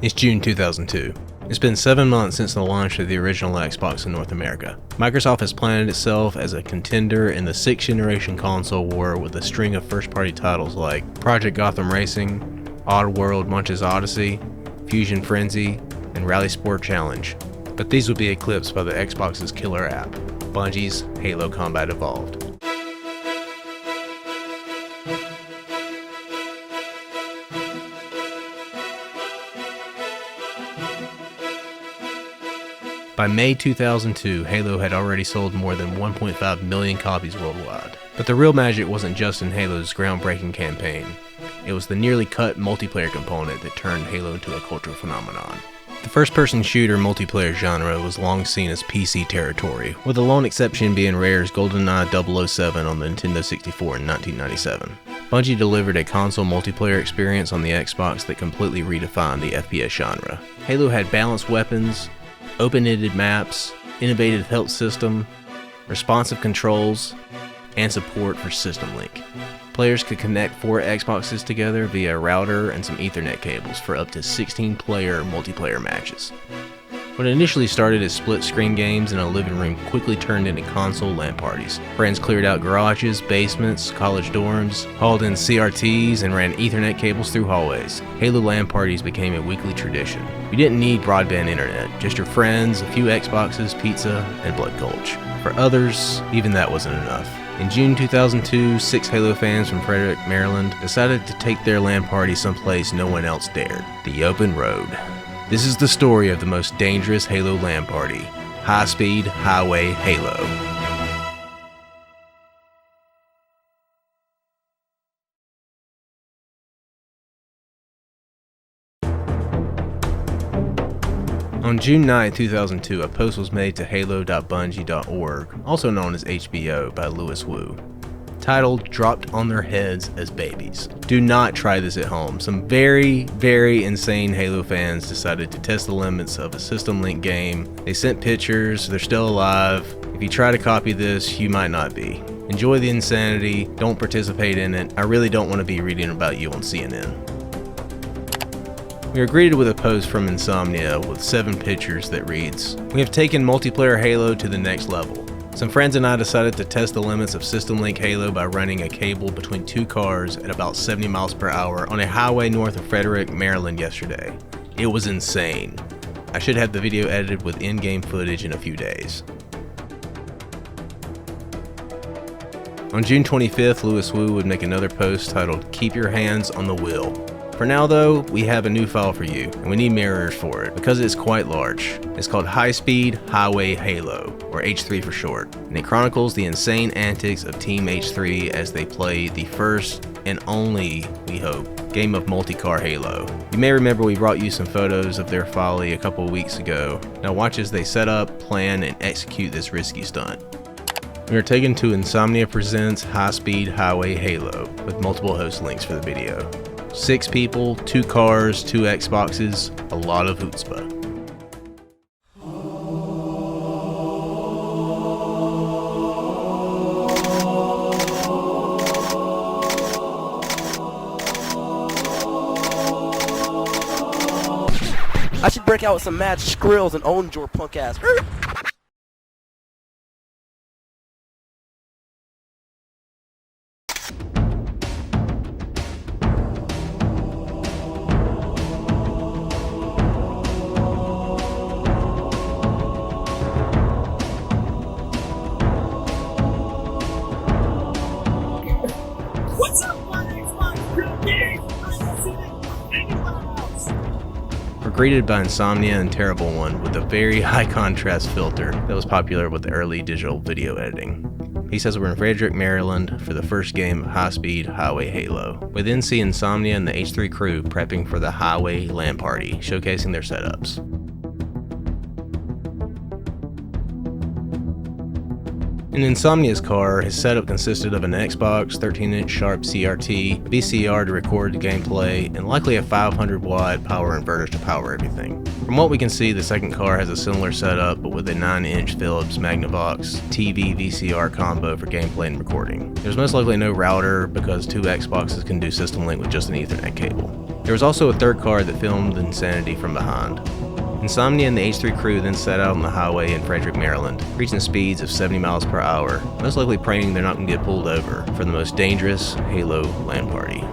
It's June 2002. It's been 7 months since the launch of the original Xbox in North America. Microsoft has planted itself as a contender in the 6th generation console war with a string of first-party titles like Project Gotham Racing, Oddworld Munch's Odyssey, Fusion Frenzy, and Rally Sport Challenge. But these would be eclipsed by the Xbox's killer app, Bungie's Halo Combat Evolved. By May 2002, Halo had already sold more than 1.5 million copies worldwide. But the real magic wasn't just in Halo's groundbreaking campaign. It was the nearly cut multiplayer component that turned Halo into a cultural phenomenon. The first-person shooter multiplayer genre was long seen as PC territory, with the lone exception being Rare's GoldenEye 007 on the Nintendo 64 in 1997. Bungie delivered a console multiplayer experience on the Xbox that completely redefined the FPS genre. Halo had balanced weapons, open-ended maps, innovative health system, responsive controls, and support for System Link. Players could connect 4 Xboxes together via a router and some Ethernet cables for up to 16-player multiplayer matches. What initially started as split-screen games in a living room quickly turned into console LAN parties. Friends cleared out garages, basements, college dorms, hauled in CRTs, and ran Ethernet cables through hallways. Halo LAN parties became a weekly tradition. You didn't need broadband internet, just your friends, a few Xboxes, pizza, and blood gulch. For others, even that wasn't enough. In June 2002, 6 Halo fans from Frederick, Maryland, decided to take their LAN party someplace no one else dared: the open road. This is the story of the most dangerous Halo LAN party, High Speed Highway Halo. On June 9, 2002, a post was made to halo.bungie.org, also known as HBO, by Louis Wu, titled "Dropped on Their Heads as Babies." Do not try this at home. Some very, very insane Halo fans decided to test the limits of a System Link game. They sent pictures, they're still alive. If you try to copy this, you might not be. Enjoy the insanity, don't participate in it. I really don't want to be reading about you on CNN. We are greeted with a post from Insomnia with 7 pictures that reads, "We have taken multiplayer Halo to the next level. Some friends and I decided to test the limits of System Link Halo by running a cable between 2 cars at about 70 miles per hour on a highway north of Frederick, Maryland yesterday. It was insane. I should have the video edited with in-game footage in a few days." On June 25th, Louis Wu would make another post titled "Keep Your Hands on the Wheel." For now though, we have a new file for you, and we need mirrors for it, because it's quite large. It's called High Speed Highway Halo, or H3 for short, and it chronicles the insane antics of Team H3 as they play the first and only, we hope, game of multi-car Halo. You may remember we brought you some photos of their folly a couple of weeks ago. Now watch as they set up, plan, and execute this risky stunt. We are taken to Insomnia Presents High Speed Highway Halo, with multiple host links for the video. 6 people, 2 cars, 2 Xboxes, a lot of chutzpah. I should break out with some mad skrills and own your punk ass. What's up, my Xbox Cookies? I'm sitting anyone else. We're greeted by Insomnia and Terrible One with a very high contrast filter that was popular with the early digital video editing. He says we're in Frederick, Maryland for the first game of High Speed Highway Halo. We then see Insomnia and the H3 crew prepping for the Highway LAN party, showcasing their setups. In Insomnia's car, his setup consisted of an Xbox 13-inch Sharp CRT, a VCR to record the gameplay, and likely a 500-watt power inverter to power everything. From what we can see, the second car has a similar setup, but with a 9-inch Philips Magnavox TV VCR combo for gameplay and recording. There's most likely no router because 2 Xboxes can do System Link with just an Ethernet cable. There was also a third car that filmed the insanity from behind. Insomnia and the H3 crew then set out on the highway in Frederick, Maryland, reaching speeds of 70 miles per hour, most likely praying they're not going to get pulled over for the most dangerous Halo LAN party.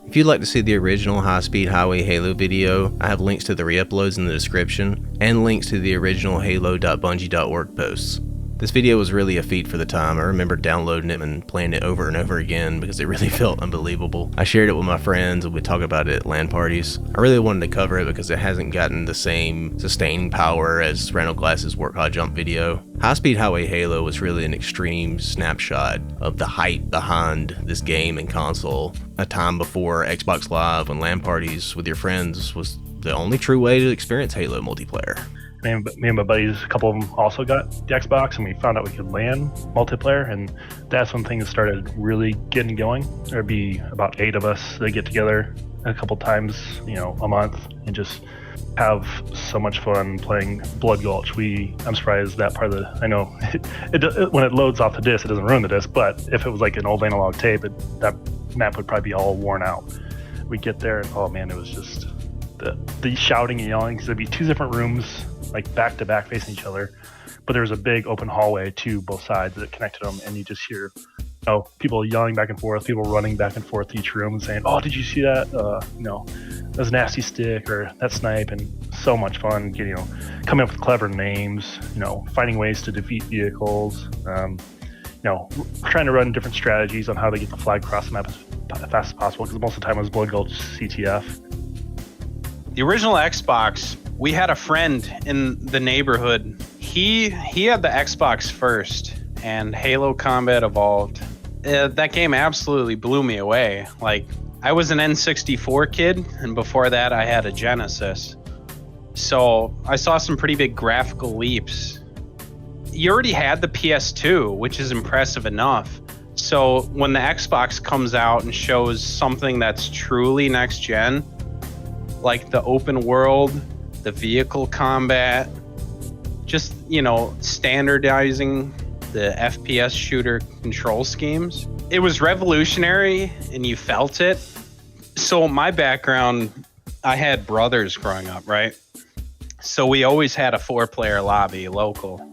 If you'd like to see the original high-speed highway Halo video, I have links to the re-uploads in the description, and links to the original halo.bungie.org posts. This video was really a feat for the time. I remember downloading it and playing it over and over again because it really felt unbelievable. I shared it with my friends and we'd talk about it at LAN parties. I really wanted to cover it because it hasn't gotten the same sustaining power as Randall Glass's Work Hot Jump video. High-Speed Highway Halo was really an extreme snapshot of the hype behind this game and console. A time before Xbox Live and LAN parties with your friends was the only true way to experience Halo multiplayer. Me and my buddies, a couple of them also got the Xbox, and we found out we could LAN multiplayer, and that's when things started really getting going. There'd be about 8 of us that get together a couple times, a month, and just have so much fun playing Blood Gulch. I'm surprised that part of the, I know when it loads off the disc, it doesn't ruin the disc, but if it was like an old analog tape, that map would probably be all worn out. We get there, and oh man, it was just the shouting and yelling, because there'd be 2 different rooms, like back to back facing each other, but there was a big open hallway to both sides that connected them, and you just hear people yelling back and forth, people running back and forth to each room and saying, oh, did you see that? That was a nasty stick, or that snipe. And so much fun coming up with clever names, finding ways to defeat vehicles, trying to run different strategies on how to get the flag across the map as fast as possible, because most of the time it was Blood Gulch CTF. The original Xbox, we had a friend in the neighborhood. He had the Xbox first, and Halo Combat Evolved. That game absolutely blew me away. Like, I was an N64 kid, and before that I had a Genesis. So I saw some pretty big graphical leaps. You already had the PS2, which is impressive enough. So when the Xbox comes out and shows something that's truly next gen, like the open world, the vehicle combat, just, standardizing the FPS shooter control schemes. It was revolutionary and you felt it. So my background, I had brothers growing up, right? So we always had a 4-player lobby local.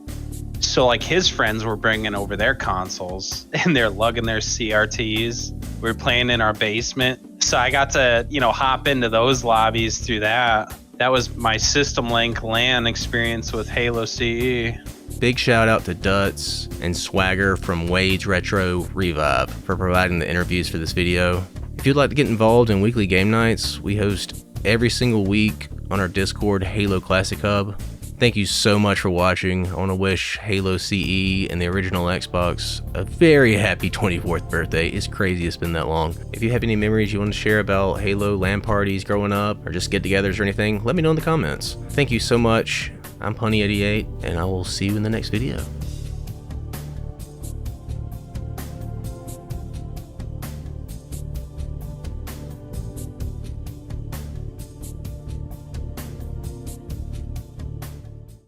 So like his friends were bringing over their consoles and they're lugging their CRTs. We were playing in our basement. So I got to, hop into those lobbies through that. That was my System Link LAN experience with Halo CE. Big shout out to Dutz and Swagger from Wade's Retro Revive for providing the interviews for this video. If you'd like to get involved in weekly game nights, we host every single week on our Discord Halo Classic Hub. Thank you so much for watching. I want to wish Halo CE and the original Xbox a very happy 24th birthday. It's crazy it's been that long. If you have any memories you want to share about Halo LAN parties growing up, or just get-togethers or anything, let me know in the comments. Thank you so much. I'm Punny88, and I will see you in the next video.